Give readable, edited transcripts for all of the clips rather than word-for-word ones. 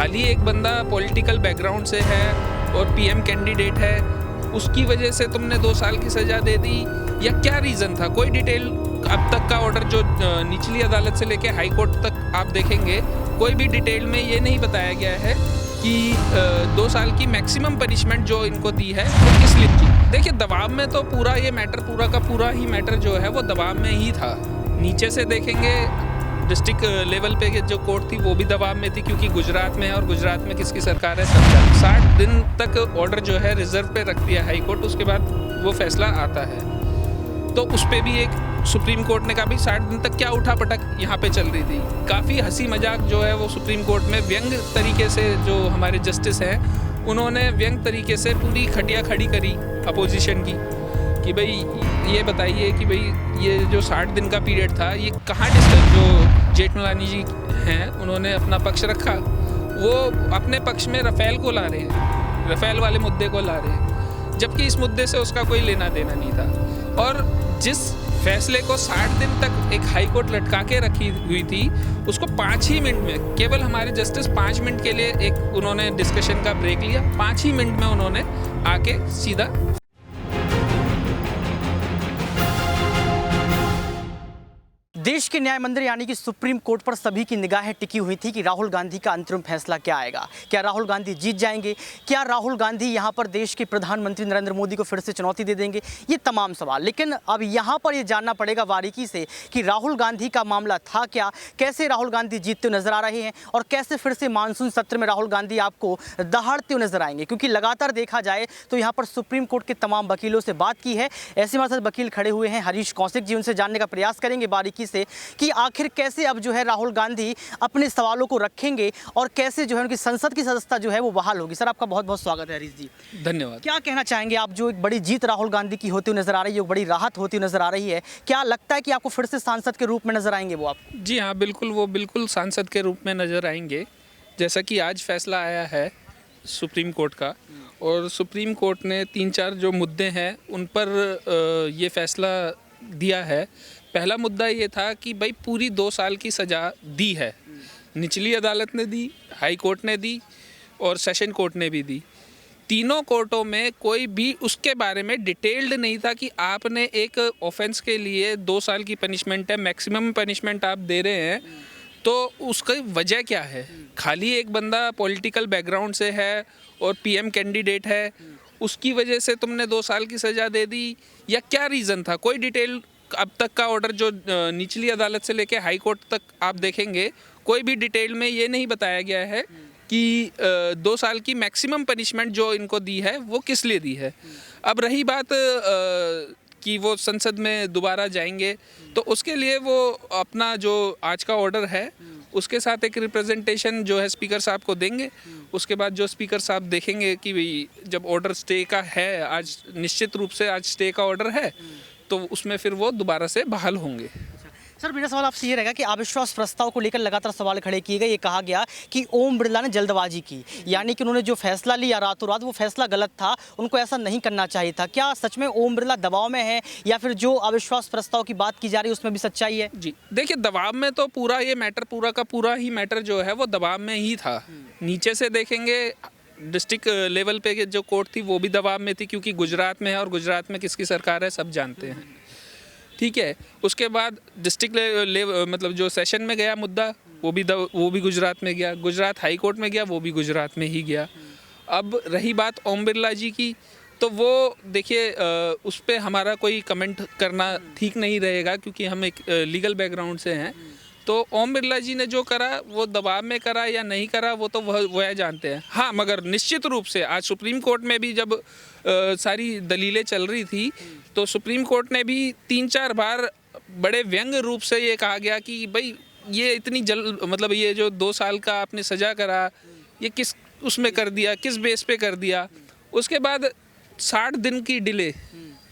खाली एक बंदा पॉलिटिकल बैकग्राउंड से है और पीएम कैंडिडेट है, उसकी वजह से तुमने 2 साल की सज़ा दे दी, या क्या रीज़न था? कोई डिटेल अब तक का ऑर्डर जो निचली अदालत से लेके हाई कोर्ट तक आप देखेंगे, कोई भी डिटेल में ये नहीं बताया गया है कि 2 साल की मैक्सिमम पनिशमेंट जो इनको दी है वो किस लिए थी। देखिए, दबाव में तो पूरा ये मैटर, पूरा का पूरा ही मैटर जो है वो दबाव में ही था। नीचे से देखेंगे, डिस्ट्रिक्ट लेवल पे जो कोर्ट थी वो भी दबाव में थी, क्योंकि गुजरात में है और गुजरात में किसकी सरकार है, सब 60 दिन तक ऑर्डर जो है रिजर्व पे रख दिया हाई कोर्ट, उसके बाद वो फैसला आता है। तो उस पर भी एक सुप्रीम कोर्ट ने कहा भाई 60 दिन तक क्या उठा पटक यहाँ पे चल रही थी। काफ़ी हंसी मजाक जो है वो सुप्रीम कोर्ट में व्यंग तरीके से, जो हमारे जस्टिस हैं उन्होंने व्यंग तरीके से पूरी खटिया खड़ी करी अपोजिशन की कि भाई ये बताइए कि भाई ये जो 60 दिन का पीरियड था ये कहाँ डिस्कस, जो जेठमलानी जी हैं उन्होंने अपना पक्ष रखा, वो अपने पक्ष में रफ़ेल को ला रहे हैं, रफ़ेल वाले मुद्दे को ला रहे हैं, जबकि इस मुद्दे से उसका कोई लेना देना नहीं था। और जिस फैसले को 60 दिन तक एक हाई कोर्ट लटका के रखी हुई थी, उसको 5 ही मिनट में, केवल हमारे जस्टिस 5 मिनट के लिए एक उन्होंने डिस्कशन का ब्रेक लिया, 5 ही मिनट में उन्होंने आके सीधा देश के न्याय मंदिर यानी कि सुप्रीम कोर्ट पर सभी की निगाहें टिकी हुई थी कि राहुल गांधी का अंतरिम फैसला क्या आएगा। क्या राहुल गांधी जीत जाएंगे? क्या राहुल गांधी यहां पर देश के प्रधानमंत्री नरेंद्र मोदी को फिर से चुनौती दे देंगे? ये तमाम सवाल। लेकिन अब यहां पर ये जानना पड़ेगा बारीकी से कि राहुल गांधी का मामला था क्या, कैसे राहुल गांधी जीतते नजर आ रहे हैं और कैसे फिर से मानसून सत्र में राहुल गांधी आपको दहाड़ते हुए नजर आएंगे। क्योंकि लगातार देखा जाए तो यहाँ पर सुप्रीम कोर्ट के तमाम वकीलों से बात की है। ऐसे हमारे साथ वकील खड़े हुए हैं हरीश कौशिक जी, उनसे जानने का प्रयास करेंगे बारीकी से कि आखिर कैसे अब जो है राहुल गांधी अपने सवालों को रखेंगे और कैसे जो है उनकी संसद की सदस्यता जो है वो बहाल होगी। सर, आपका बहुत बहुत स्वागत है हरीश जी। धन्यवाद। क्या कहना चाहेंगे आप, जो एक बड़ी जीत राहुल गांधी की होती हुई नजर आ रही है, एक बड़ी राहत होती हुई नजर आ रही है, क्या लगता है कि आपको फिर से सांसद के रूप में नजर आएंगे वो? आप जी हाँ, बिल्कुल, वो बिल्कुल सांसद के रूप में नजर आएंगे। जैसा कि आज फैसला आया है सुप्रीम कोर्ट का, और सुप्रीम कोर्ट ने 3-4 जो मुद्दे हैं उन पर ये फैसला दिया है। पहला मुद्दा ये था कि भाई पूरी 2 साल की सज़ा दी है, निचली अदालत ने दी, हाई कोर्ट ने दी और सेशन कोर्ट ने भी दी। तीनों कोर्टों में कोई भी उसके बारे में डिटेल्ड नहीं था कि आपने एक ऑफेंस के लिए 2 साल की पनिशमेंट है, मैक्सिमम पनिशमेंट आप दे रहे हैं, तो उसकी वजह क्या है? खाली एक बंदा पॉलिटिकल बैकग्राउंड से है और पीएम कैंडिडेट है, उसकी वजह से तुमने 2 साल की सज़ा दे दी, या क्या रीज़न था? कोई डिटेल अब तक का ऑर्डर जो निचली अदालत से लेके हाई कोर्ट तक आप देखेंगे, कोई भी डिटेल में ये नहीं बताया गया है कि 2 साल की मैक्सिमम पनिशमेंट जो इनको दी है वो किस लिए दी है। अब रही बात कि वो संसद में दोबारा जाएंगे, तो उसके लिए वो अपना जो आज का ऑर्डर है उसके साथ एक रिप्रेजेंटेशन जो है स्पीकर साहब को देंगे। उसके बाद जो स्पीकर साहब देखेंगे कि भाई जब ऑर्डर स्टे का है, आज निश्चित रूप से आज स्टे का ऑर्डर है, तो उसमें फिर वो दोबारा से बहाल होंगे। सर, मेरा सवाल आपसे ये रहेगा कि अविश्वास प्रस्ताव को लेकर लगातार सवाल खड़े किए गए। ये कहा गया कि ओम बिरला ने जल्दबाजी की, यानी कि उन्होंने जो फैसला लिया रातों रात, वो फैसला गलत था, उनको ऐसा नहीं करना चाहिए था। क्या सच में ओम बिरला दबाव में है, या फिर जो अविश्वास प्रस्ताव की बात की जा रही है उसमें भी सच्चाई है? जी देखिए, दबाव में तो पूरा ये मैटर, पूरा का पूरा ही मैटर जो है वो दबाव में ही था। नीचे से देखेंगे, डिस्ट्रिक्ट लेवल पे जो कोर्ट थी वो भी दबाव में थी, क्योंकि गुजरात में है और गुजरात में किसकी सरकार है सब जानते हैं, ठीक है। उसके बाद डिस्ट्रिक्ट मतलब जो सेशन में गया मुद्दा, वो भी गुजरात में गया, गुजरात हाई कोर्ट में गया, वो भी गुजरात में ही गया। अब रही बात ओम बिरला जी की, तो वो देखिए उस पर हमारा कोई कमेंट करना ठीक नहीं रहेगा, क्योंकि हम एक लीगल बैकग्राउंड से हैं। तो ओम बिरला जी ने जो करा वो दबाव में करा या नहीं करा वो तो वह जानते हैं। हाँ, मगर निश्चित रूप से आज सुप्रीम कोर्ट में भी जब सारी दलीलें चल रही थी, तो सुप्रीम कोर्ट ने भी 3-4 बार बड़े व्यंग रूप से ये कहा गया कि भाई ये इतनी मतलब ये जो 2 साल का आपने सज़ा करा, ये किस उसमें कर दिया, किस बेस पे कर दिया। उसके बाद 60 दिन की डिले,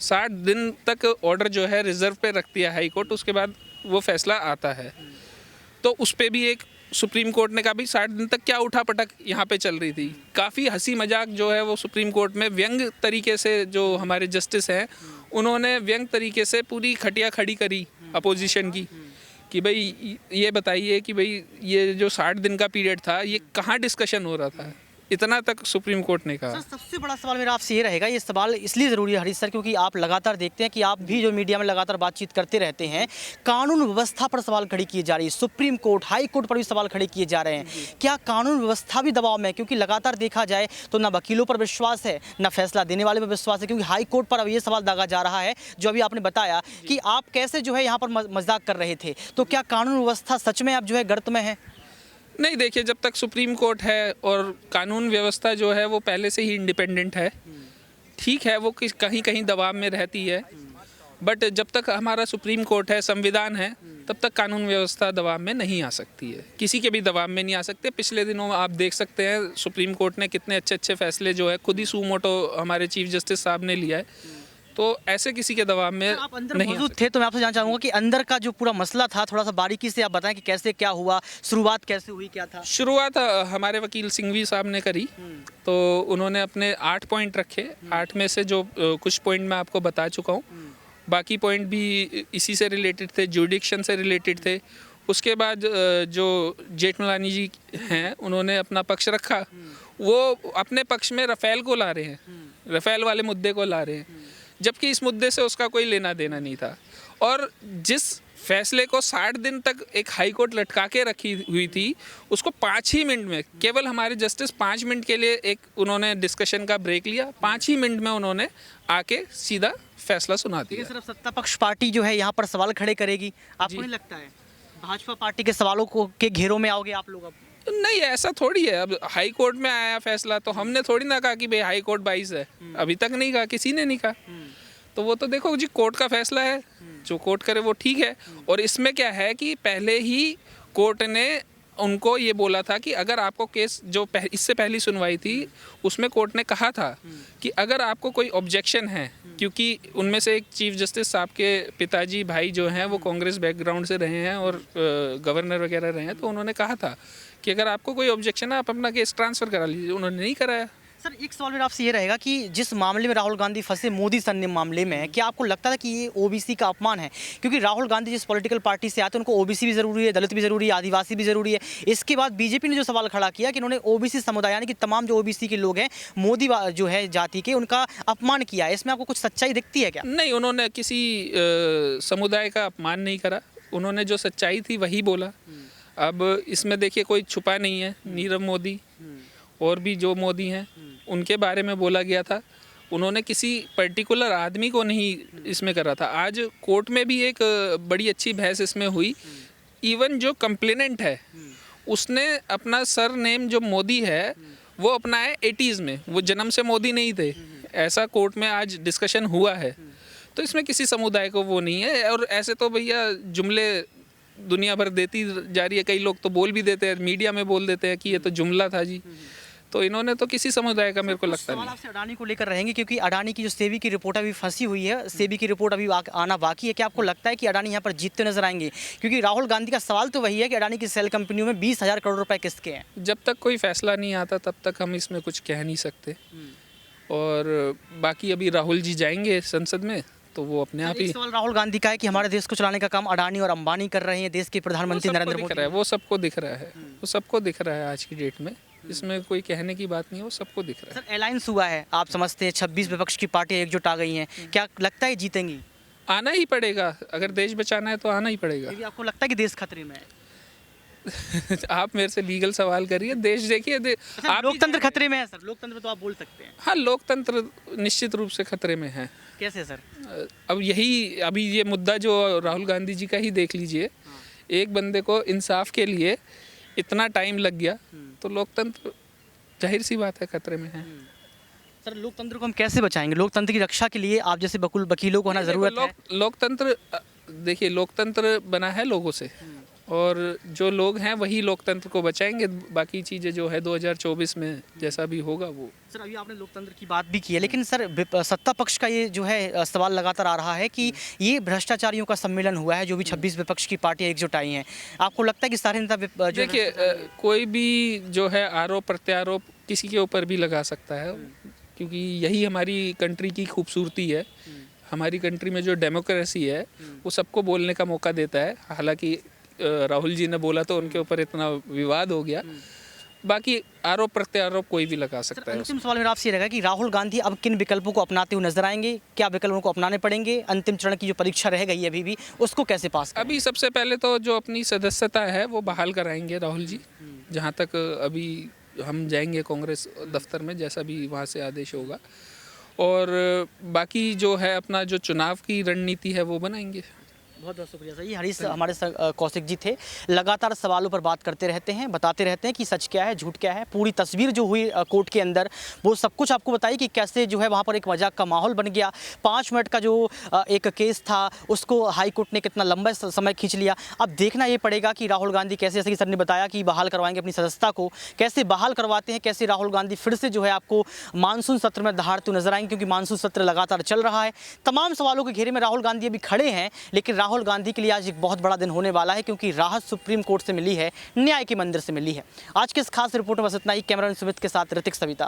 60 दिन तक ऑर्डर जो है रिजर्व पे रख दिया हाई कोर्ट, उसके बाद वो फैसला आता है। तो उस पर भी एक सुप्रीम कोर्ट ने कहा भाई 60 दिन तक क्या उठा पटक यहाँ पे चल रही थी। काफ़ी हंसी मजाक जो है वो सुप्रीम कोर्ट में व्यंग तरीके से, जो हमारे जस्टिस हैं उन्होंने व्यंग तरीके से पूरी खटिया खड़ी करी अपोजिशन की कि भाई ये बताइए कि भाई ये जो 60 दिन का पीरियड था ये कहाँ डिस्कशन हो रहा था, इतना तक सुप्रीम कोर्ट ने कहा। सर सबसे बड़ा सवाल मेरा आपसे ये रहेगा, ये सवाल इसलिए ज़रूरी है हरीश सर क्योंकि आप लगातार देखते हैं कि आप भी जो मीडिया में लगातार बातचीत करते रहते हैं, कानून व्यवस्था पर सवाल खड़े किए जा रही है, सुप्रीम कोर्ट हाई कोर्ट पर भी सवाल खड़े किए जा रहे हैं। क्या कानून व्यवस्था भी दबाव में है? क्योंकि लगातार देखा जाए तो ना वकीलों पर विश्वास है, ना फैसला देने वाले पर विश्वास है, क्योंकि हाई कोर्ट पर अब ये सवाल दागा जा रहा है जो अभी आपने बताया कि आप कैसे जो है यहाँ पर मजाक कर रहे थे। तो क्या कानून व्यवस्था सच में अब जो है गर्त में है? नहीं, देखिए, जब तक सुप्रीम कोर्ट है और कानून व्यवस्था जो है वो पहले से ही इंडिपेंडेंट है, ठीक है, वो कहीं कहीं दबाव में रहती है, बट जब तक हमारा सुप्रीम कोर्ट है, संविधान है, तब तक कानून व्यवस्था दबाव में नहीं आ सकती है, किसी के भी दबाव में नहीं आ सकते। पिछले दिनों में आप देख सकते हैं सुप्रीम कोर्ट ने कितने अच्छे अच्छे फैसले जो है खुद ही सुमोटो हमारे चीफ जस्टिस साहब ने लिया है, तो ऐसे किसी के दबाव में आप अंदर नहीं मौजूद थे तो मैं आपसे जानना चाहूँगा कि अंदर का जो पूरा मसला था थोड़ा सा बारीकी से आप बताएं कि कैसे क्या हुआ, शुरुआत कैसे हुई, क्या था? शुरुआत हमारे वकील सिंघवी साहब ने करी, तो उन्होंने अपने 8 पॉइंट रखे, 8 में से जो कुछ पॉइंट मैं आपको बता चुका हूँ, बाकी पॉइंट भी इसी से रिलेटेड थे, जुडिक्शन से रिलेटेड थे। उसके बाद जो जेठमलानी जी हैं उन्होंने अपना पक्ष रखा, वो अपने पक्ष में राफेल को ला रहे हैं, राफेल वाले मुद्दे को ला रहे हैं, जबकि इस मुद्दे से उसका कोई लेना देना नहीं था। और जिस फैसले को 60 दिन तक एक हाई कोर्ट लटका के रखी हुई थी, उसको 5 ही मिनट में, केवल हमारे जस्टिस 5 मिनट के लिए एक उन्होंने डिस्कशन का ब्रेक लिया, 5 ही मिनट में उन्होंने आके सीधा फैसला सुना दिया। सिर्फ सत्ता पक्ष पार्टी जो है यहाँ पर सवाल खड़े करेगी, आपको नहीं लगता है भाजपा पार्टी के सवालों को के घेरों में आओगे आप लोग? अब नहीं, ऐसा थोड़ी है। अब हाई कोर्ट में आया फैसला तो हमने थोड़ी ना कहा कि भाई हाई कोर्ट 22 है, अभी तक नहीं कहा, किसी ने नहीं कहा। तो वो तो देखो जी, कोर्ट का फैसला है, जो कोर्ट करे वो ठीक है। और इसमें क्या है कि पहले ही कोर्ट ने उनको ये बोला था कि अगर आपको केस जो इससे पहली सुनवाई थी उसमें कोर्ट ने कहा था कि अगर आपको कोई ऑब्जेक्शन है, क्योंकि उनमें से एक चीफ जस्टिस साहब के पिताजी भाई जो हैं वो कांग्रेस बैकग्राउंड से रहे हैं और गवर्नर वगैरह रहे हैं, तो उन्होंने कहा था कि अगर आपको कोई ऑब्जेक्शन है आप अपना केस ट्रांसफ़र करा लीजिए। उन्होंने नहीं कराया। सर एक सवाल मेरा आपसे ये रहेगा कि जिस मामले में राहुल गांधी फंसे, मोदी सन्नी मामले में, क्या आपको लगता था कि ये ओबीसी का अपमान है? क्योंकि राहुल गांधी जिस पॉलिटिकल पार्टी से आते हैं उनको ओबीसी भी ज़रूरी है, दलित भी ज़रूरी है, आदिवासी भी ज़रूरी है। इसके बाद बीजेपी ने जो सवाल खड़ा किया कि उन्होंने ओबीसी समुदाय यानी कि तमाम जो ओबीसी के लोग हैं, मोदी जो है जाति के, उनका अपमान किया है। इसमें आपको कुछ सच्चाई दिखती है क्या? नहीं, उन्होंने किसी समुदाय का अपमान नहीं करा, उन्होंने जो सच्चाई थी वही बोला। अब इसमें देखिए कोई छुपा नहीं है, नीरव मोदी और भी जो मोदी हैं उनके बारे में बोला गया था, उन्होंने किसी पर्टिकुलर आदमी को नहीं इसमें करा था। आज कोर्ट में भी एक बड़ी अच्छी बहस इसमें हुई। इवन जो कंप्लेनेंट है उसने अपना सर नेम जो मोदी है वो अपनाया 80s में, वो जन्म से मोदी नहीं थे, ऐसा कोर्ट में आज डिस्कशन हुआ है। तो इसमें किसी समुदाय को वो नहीं है। और ऐसे तो भैया जुमले दुनिया भर देती जा रही है, कई लोग तो बोल भी देते हैं, मीडिया में बोल देते हैं कि ये तो जुमला था जी। तो इन्होंने तो किसी समुदाय का मेरे को लगता नहीं। आपसे अडानी को लेकर रहेंगे क्योंकि अडानी की जो सेबी की रिपोर्ट अभी फंसी हुई है, सेबी की रिपोर्ट अभी आना बाकी है। क्या आपको लगता है कि अडानी यहाँ पर जीतते नजर आएंगे? क्योंकि राहुल गांधी का सवाल तो वही है कि अडानी की सेल कंपनियों में 20,000 करोड़ रुपए किसके हैं? जब तक कोई फैसला नहीं आता तब तक हम इसमें कुछ कह नहीं सकते। और बाकी अभी राहुल जी जाएंगे संसद में तो वो अपने आप ही। सवाल राहुल गांधी का है कि हमारे देश को चलाने का काम अडानी और अंबानी कर रहे हैं, देश के प्रधानमंत्री नरेंद्र मोदी। वो सबको दिख रहा है, वो सबको दिख रहा है आज की डेट में, इसमें कोई कहने की बात नहीं है, वो सबको दिख रहा है। सर अलायंस हुआ है, आप समझते हैं 26 विपक्ष की पार्टियां एकजुट आ गई हैं, क्या लगता है जीतेंगी? आना ही पड़ेगा, अगर देश बचाना है तो आना ही पड़ेगा। आपको लगता है कि देश खतरे में है? आप मेरे से लीगल सवाल करिए। देश देखिए, आप लोकतंत्र खतरे में है सर, लोकतंत्र तो आप बोल सकते हैं। हाँ, लोकतंत्र निश्चित रूप से खतरे में है। कैसे सर? अब यही अभी ये मुद्दा जो राहुल गांधी जी का ही देख लीजिए, एक बंदे को इंसाफ के लिए इतना टाइम लग गया, तो लोकतंत्र जाहिर सी बात है खतरे में है। सर लोकतंत्र को हम कैसे बचाएंगे? लोकतंत्र की रक्षा के लिए आप जैसे वकीलों को होना ज़रूरत है। लोकतंत्र देखिए, लोकतंत्र बना है लोगों से, और जो लोग हैं वही लोकतंत्र को बचाएंगे। बाकी चीज़ें जो है 2024 में जैसा भी होगा वो। सर अभी आपने लोकतंत्र की बात भी की है, लेकिन सर सत्ता पक्ष का ये जो है सवाल लगातार आ रहा है कि ये भ्रष्टाचारियों का सम्मेलन हुआ है, जो भी 26 विपक्ष की पार्टियां एकजुट आई हैं। आपको लगता है कि सारे नेता देखिए, कोई भी जो है आरोप प्रत्यारोप किसी के ऊपर भी लगा सकता है, क्योंकि यही हमारी कंट्री की खूबसूरती है। हमारी कंट्री में जो डेमोक्रेसी है वो सबको बोलने का मौका देता है। हालांकि राहुल जी ने बोला तो उनके ऊपर इतना विवाद हो गया। बाकी आरोप प्रत्यारोप कोई भी लगा सकता है। अंतिम सवाल मेरा आपसे रहेगा कि राहुल गांधी अब किन विकल्पों को अपनाते हुए नजर आएंगे, क्या विकल्प उनको अपनाने पड़ेंगे, अंतिम चरण की जो परीक्षा रह गई है अभी भी उसको कैसे पास करें? अभी सबसे पहले तो जो अपनी सदस्यता है वो बहाल कराएंगे राहुल जी। जहाँ तक अभी हम जाएंगे कांग्रेस दफ्तर में, जैसा भी वहाँ से आदेश होगा, और बाकी जो है अपना जो चुनाव की रणनीति है वो बनाएंगे। बहुत बहुत शुक्रिया सर। ये हरीश हमारे कौशिक जी थे, लगातार सवालों पर बात करते रहते हैं, बताते रहते हैं कि सच क्या है झूठ क्या है, पूरी तस्वीर जो हुई कोर्ट के अंदर वो सब कुछ आपको बताई कि कैसे जो है वहाँ पर एक मजाक का माहौल बन गया। 5 मिनट का जो एक केस था उसको हाई कोर्ट ने कितना लंबा समय खींच लिया। अब देखना ये पड़ेगा कि राहुल गांधी कैसे, जैसे कि सर ने बताया कि बहाल करवाएंगे अपनी सदस्यता को, कैसे बहाल करवाते हैं, कैसे राहुल गांधी फिर से जो है आपको मानसून सत्र में दहाड़ते नजर आएंगे, क्योंकि मानसून सत्र लगातार चल रहा है। तमाम सवालों के घेरे में राहुल गांधी अभी खड़े हैं, लेकिन राहुल गांधी के लिए आज एक बहुत बड़ा दिन होने वाला है, क्योंकि राहत सुप्रीम कोर्ट से मिली है, न्याय के मंदिर से मिली है। आज के इस खास रिपोर्ट में बस इतना ही। कैमरामैन सुमित के साथ ऋतिक सविता।